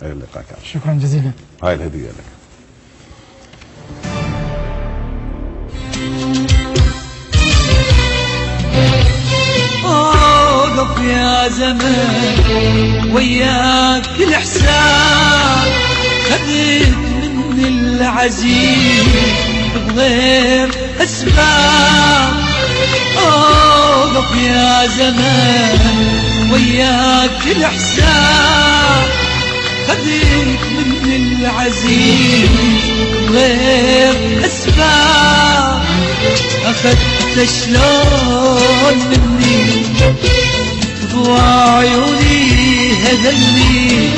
إلى اللقاء كامل. شكرا جزيلا. هاي الهدية لك. اوقف يا زمان وياك الإحسان، خذت مني العزيز بغير أسباب. اوقف يا زمان وياك الإحسان، خذت مني العزيز بغير أسباب. أخذت شلون مني ضوى عيوني هذلني،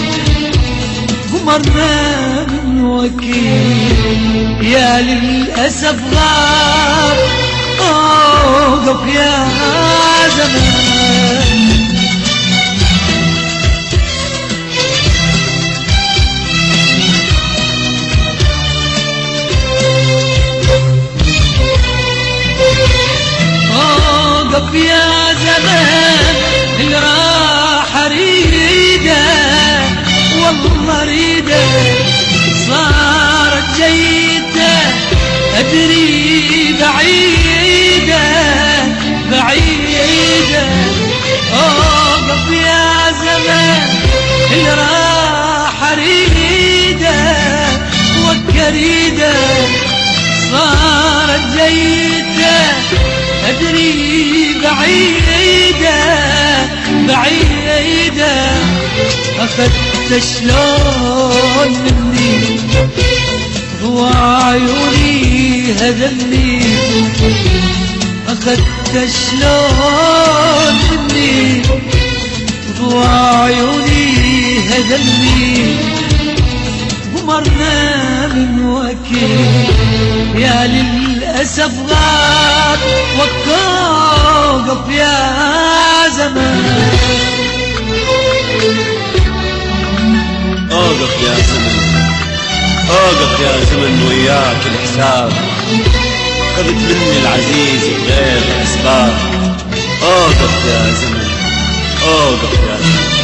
ومرنا من وكيل يا للأسف غاب. أوقف يا زمان. أوقف يا زمان اللي راح أريده، والله أريده صارت جيته، أدري بعيدة بعيدة. أوقف يا زمان اللي راح أريده، وكريده صارت جيته، أدري بعيدة بعيدة. أخذت شلون مني ضوى عيوني هذلني، أخذت شلون مني ضوى عيوني هذلني، ومرنا من وكيل يا للأسف غاب. وقف يا زمان. اوقف يا زمن، اوقف يا زمن وياك الحساب، خذت مني العزيز بغير اسباب. اوقف يا زمن، اوقف يا زمن.